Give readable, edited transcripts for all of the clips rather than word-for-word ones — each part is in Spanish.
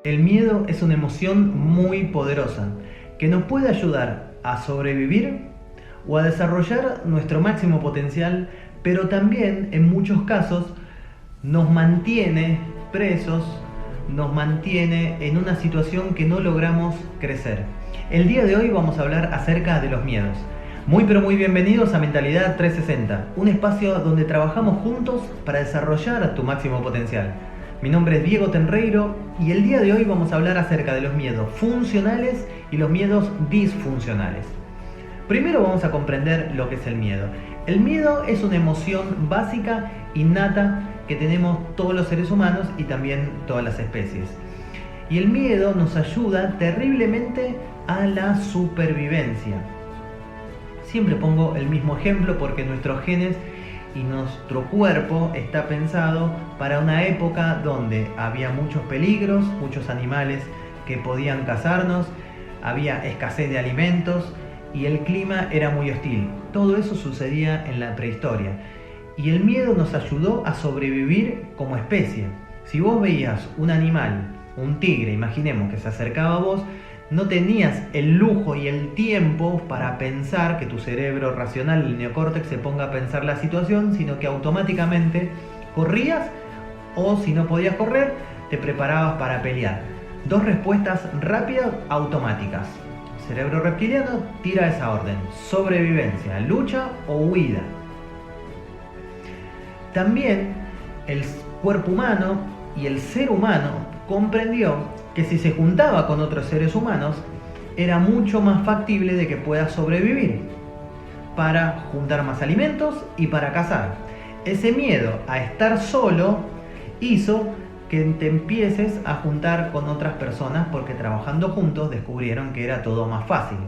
El miedo es una emoción muy poderosa que nos puede ayudar a sobrevivir o a desarrollar nuestro máximo potencial, pero también en muchos casos nos mantiene presos, nos mantiene en una situación que no logramos crecer. El día de hoy vamos a hablar acerca de los miedos. Muy pero muy bienvenidos a Mentalidad 360, un espacio donde trabajamos juntos para desarrollar tu máximo potencial. Mi nombre es Diego Tenreiro y el día de hoy vamos a hablar acerca de los miedos funcionales y los miedos disfuncionales. Primero vamos a comprender lo que es el miedo. El miedo es una emoción básica, innata, que tenemos todos los seres humanos y también todas las especies. Y el miedo nos ayuda terriblemente a la supervivencia. Siempre pongo el mismo ejemplo porque nuestros genes y nuestro cuerpo está pensado para una época donde había muchos peligros, muchos animales que podían cazarnos, había escasez de alimentos y el clima era muy hostil. Todo eso sucedía en la prehistoria y el miedo nos ayudó a sobrevivir como especie. Si vos veías un animal, un tigre, imaginemos que se acercaba a vos, no tenías el lujo y el tiempo para pensar, que tu cerebro racional, el neocórtex, se ponga a pensar la situación, sino que automáticamente corrías o si no podías correr, te preparabas para pelear. Dos respuestas rápidas, automáticas. Cerebro reptiliano tira esa orden: sobrevivencia, lucha o huida. También el cuerpo humano y el ser humano comprendió que si se juntaba con otros seres humanos era mucho más factible de que pueda sobrevivir para juntar más alimentos y para cazar. Ese miedo a estar solo hizo que te empieces a juntar con otras personas porque trabajando juntos descubrieron que era todo más fácil.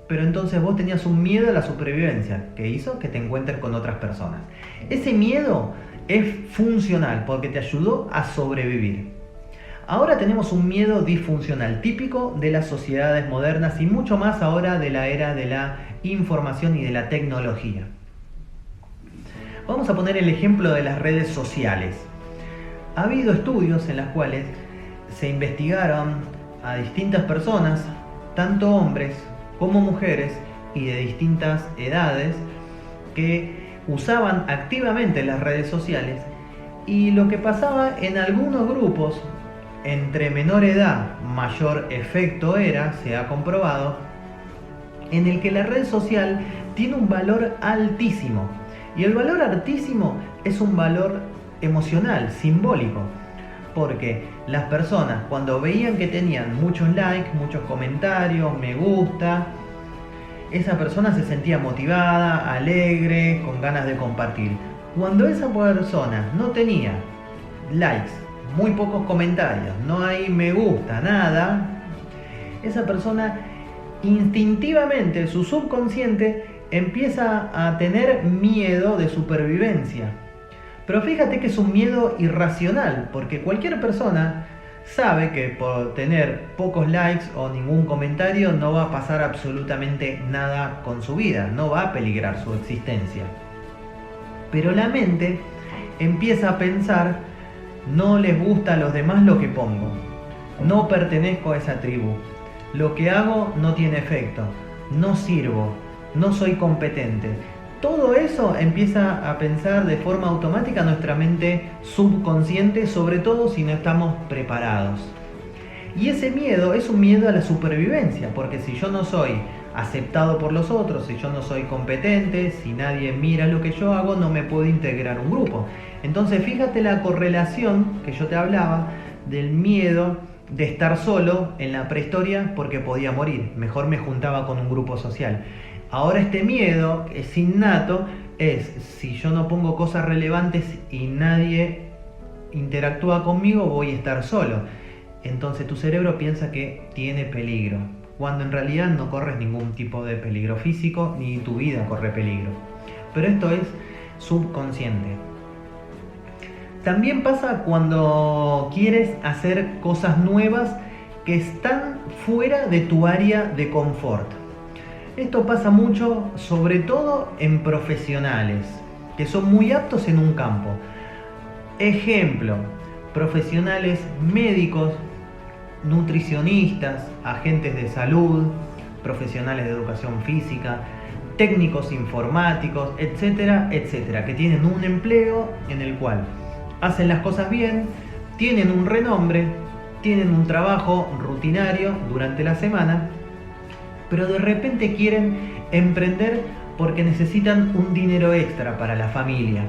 Pero entonces vos tenías un miedo a la supervivencia que hizo que te encuentres con otras personas. Ese miedo es funcional porque te ayudó a sobrevivir. Ahora tenemos un miedo disfuncional típico de las sociedades modernas y mucho más ahora de la era de la información y de la tecnología. Vamos a poner el ejemplo de las redes sociales. Ha habido estudios en los cuales se investigaron a distintas personas, tanto hombres como mujeres y de distintas edades, que usaban activamente las redes sociales, y lo que pasaba en algunos grupos, entre menor edad, mayor efecto era, se ha comprobado, en el que la red social tiene un valor altísimo. Y el valor altísimo es un valor emocional, simbólico. Porque las personas, cuando veían que tenían muchos likes, muchos comentarios, me gusta, esa persona se sentía motivada, alegre, con ganas de compartir. Cuando esa persona no tenía likes, muy pocos comentarios, no hay me gusta, nada, esa persona instintivamente, su subconsciente empieza a tener miedo de supervivencia. Pero fíjate que es un miedo irracional, porque cualquier persona sabe que por tener pocos likes o ningún comentario no va a pasar absolutamente nada con su vida, no va a peligrar su existencia. Pero la mente empieza a pensar: no les gusta a los demás lo que pongo, no pertenezco a esa tribu, lo que hago no tiene efecto, no sirvo, no soy competente. Todo eso empieza a pensar de forma automática nuestra mente subconsciente, sobre todo si no estamos preparados. Y ese miedo es un miedo a la supervivencia, porque si yo no soy aceptado por los otros, si yo no soy competente, si nadie mira lo que yo hago, no me puedo integrar a un grupo. Entonces fíjate la correlación que yo te hablaba del miedo de estar solo en la prehistoria porque podía morir. Mejor me juntaba con un grupo social. Ahora este miedo es innato, es si yo no pongo cosas relevantes y nadie interactúa conmigo, voy a estar solo. Entonces tu cerebro piensa que tiene peligro, cuando en realidad no corres ningún tipo de peligro físico, ni tu vida corre peligro. Pero esto es subconsciente. También pasa cuando quieres hacer cosas nuevas que están fuera de tu área de confort. Esto pasa mucho, sobre todo en profesionales, que son muy aptos en un campo. Ejemplo, profesionales médicos nutricionistas, agentes de salud, profesionales de educación física, técnicos informáticos, etcétera, etcétera, que tienen un empleo en el cual hacen las cosas bien, tienen un renombre, tienen un trabajo rutinario durante la semana, pero de repente quieren emprender porque necesitan un dinero extra para la familia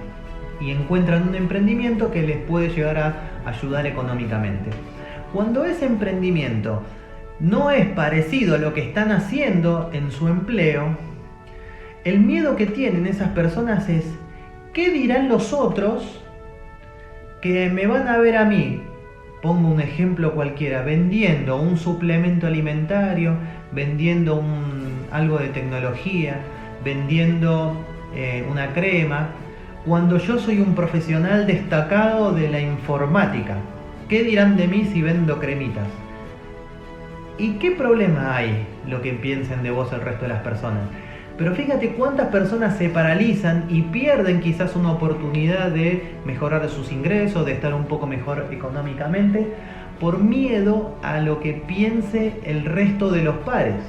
y encuentran un emprendimiento que les puede llegar a ayudar económicamente. Cuando ese emprendimiento no es parecido a lo que están haciendo en su empleo, el miedo que tienen esas personas es: ¿qué dirán los otros que me van a ver a mí? Pongo un ejemplo cualquiera, vendiendo un suplemento alimentario, vendiendo algo de tecnología, vendiendo una crema, cuando yo soy un profesional destacado de la informática. ¿Qué dirán de mí si vendo cremitas? ¿Y qué problema hay lo que piensen de vos el resto de las personas? Pero fíjate cuántas personas se paralizan y pierden quizás una oportunidad de mejorar sus ingresos, de estar un poco mejor económicamente, por miedo a lo que piense el resto de los pares.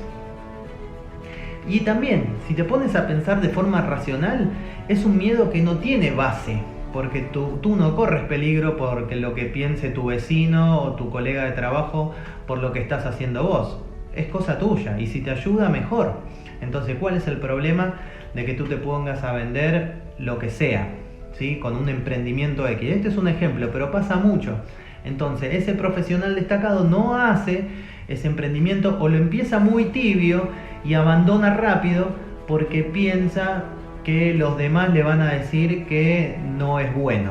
Y también, si te pones a pensar de forma racional, es un miedo que no tiene base, porque tú no corres peligro porque lo que piense tu vecino o tu colega de trabajo por lo que estás haciendo vos. Es cosa tuya, y si te ayuda, mejor. Entonces, ¿cuál es el problema de que tú te pongas a vender lo que sea, ¿sí? Con un emprendimiento X? Este es un ejemplo, pero pasa mucho. Entonces, ese profesional destacado no hace ese emprendimiento o lo empieza muy tibio y abandona rápido porque piensa que los demás le van a decir que no es bueno.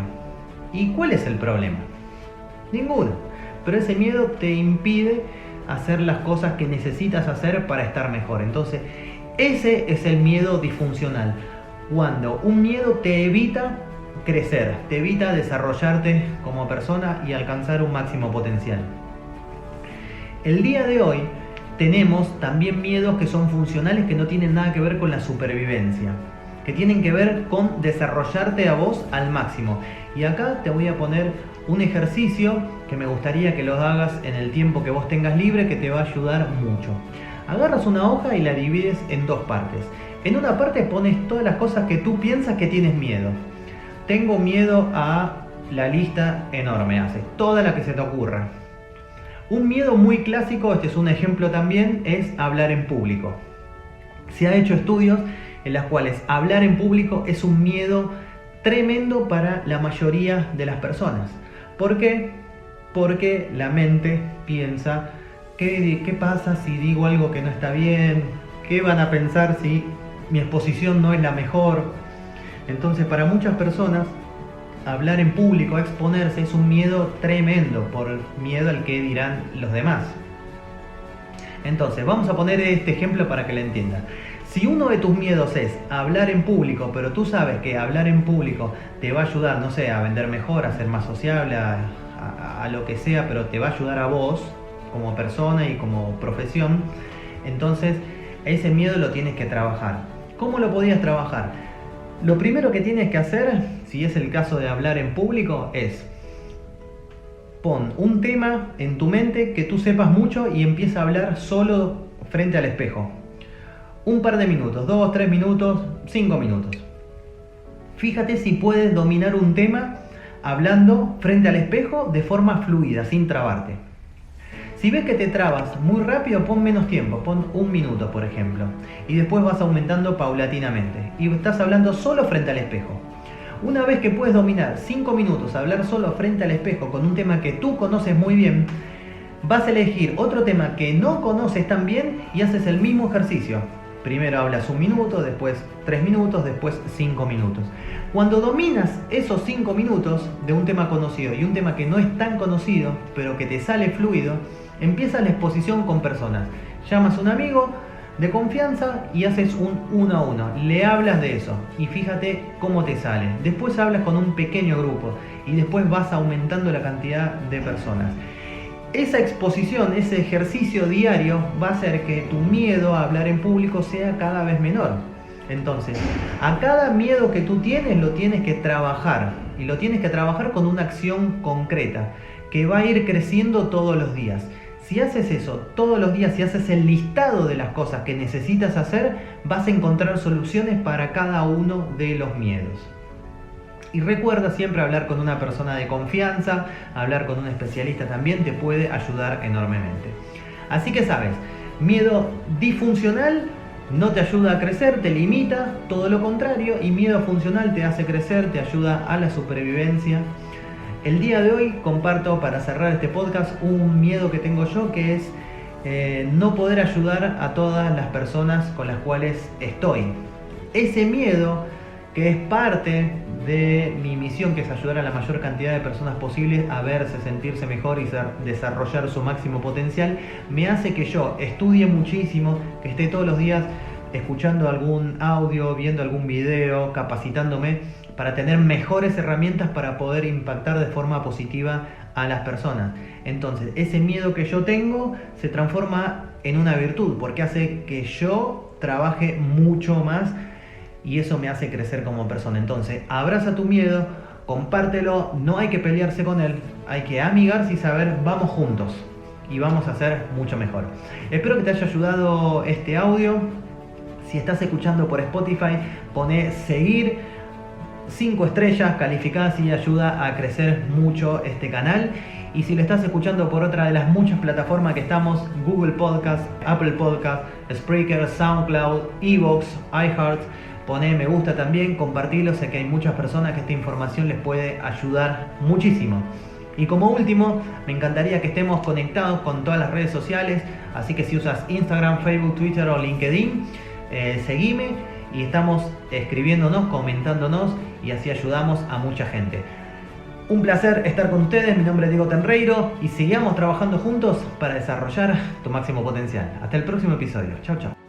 ¿Y cuál es el problema? Ninguno. Pero ese miedo te impide hacer las cosas que necesitas hacer para estar mejor. Entonces, ese es el miedo disfuncional. Cuando un miedo te evita crecer, te evita desarrollarte como persona y alcanzar un máximo potencial. El día de hoy tenemos también miedos que son funcionales, que no tienen nada que ver con la supervivencia, que tienen que ver con desarrollarte a vos al máximo. Y acá te voy a poner un ejercicio que me gustaría que lo hagas en el tiempo que vos tengas libre, que te va a ayudar mucho. Agarras una hoja y la divides en dos partes. En una parte pones todas las cosas que tú piensas que tienes miedo. Tengo miedo a la lista enorme, haces toda la que se te ocurra. Un miedo muy clásico, este es un ejemplo también, es hablar en público. Se ha hecho estudios en los cuales hablar en público es un miedo tremendo para la mayoría de las personas. ¿Por qué? Porque la mente piensa: ¿qué pasa si digo algo que no está bien? ¿Qué van a pensar si mi exposición no es la mejor? Entonces, para muchas personas, hablar en público, exponerse, es un miedo tremendo, por miedo al que dirán los demás. Entonces, vamos a poner este ejemplo para que lo entiendan. Si uno de tus miedos es hablar en público, pero tú sabes que hablar en público te va a ayudar, no sé, a vender mejor, a ser más sociable, a lo que sea, pero te va a ayudar a vos como persona y como profesión, entonces ese miedo lo tienes que trabajar. ¿Cómo lo podías trabajar? Lo primero que tienes que hacer, si es el caso de hablar en público, es pon un tema en tu mente que tú sepas mucho y empieza a hablar solo frente al espejo. Un par de minutos, 2, 3 minutos, 5 minutos. Fíjate si puedes dominar un tema hablando frente al espejo de forma fluida, sin trabarte. Si ves que te trabas muy rápido, pon menos tiempo, pon 1 minuto, por ejemplo. Y después vas aumentando paulatinamente. Y estás hablando solo frente al espejo. Una vez que puedes dominar 5 minutos, hablar solo frente al espejo con un tema que tú conoces muy bien, vas a elegir otro tema que no conoces tan bien y haces el mismo ejercicio. Primero hablas 1 minuto, después 3 minutos, después 5 minutos. Cuando dominas esos 5 minutos de un tema conocido y un tema que no es tan conocido, pero que te sale fluido, empieza la exposición con personas. Llamas a un amigo de confianza y haces un 1 a 1. Le hablas de eso y fíjate cómo te sale. Después hablas con un pequeño grupo y después vas aumentando la cantidad de personas. Esa exposición, ese ejercicio diario va a hacer que tu miedo a hablar en público sea cada vez menor. Entonces, a cada miedo que tú tienes lo tienes que trabajar, y lo tienes que trabajar con una acción concreta que va a ir creciendo todos los días. Si haces eso todos los días, si haces el listado de las cosas que necesitas hacer, vas a encontrar soluciones para cada uno de los miedos. Y recuerda siempre hablar con una persona de confianza, hablar con un especialista también te puede ayudar enormemente. Así que sabes, miedo disfuncional no te ayuda a crecer, te limita, todo lo contrario, y miedo funcional te hace crecer, te ayuda a la supervivencia. El día de hoy comparto, para cerrar este podcast, un miedo que tengo yo, que es no poder ayudar a todas las personas con las cuales estoy. Ese miedo, que es parte de mi misión, que es ayudar a la mayor cantidad de personas posible a verse, sentirse mejor y desarrollar su máximo potencial, me hace que yo estudie muchísimo, que esté todos los días escuchando algún audio, viendo algún video, capacitándome para tener mejores herramientas para poder impactar de forma positiva a las personas. Entonces, ese miedo que yo tengo se transforma en una virtud, porque hace que yo trabaje mucho más y eso me hace crecer como persona. Entonces, abraza tu miedo, compártelo, no hay que pelearse con él, hay que amigarse y saber, vamos juntos y vamos a hacer mucho mejor. Espero que te haya ayudado este audio. Si estás escuchando por Spotify, poné seguir, 5 estrellas, calificás y ayuda a crecer mucho este canal. Y si lo estás escuchando por otra de las muchas plataformas que estamos, Google Podcast, Apple Podcast, Spreaker, SoundCloud, Evox, iHeart, poné me gusta también, compartilo, sé que hay muchas personas que esta información les puede ayudar muchísimo. Y como último, me encantaría que estemos conectados con todas las redes sociales, así que si usas Instagram, Facebook, Twitter o LinkedIn, seguime y estamos escribiéndonos, comentándonos y así ayudamos a mucha gente. Un placer estar con ustedes, mi nombre es Diego Tenreiro y sigamos trabajando juntos para desarrollar tu máximo potencial. Hasta el próximo episodio. Chau, chau.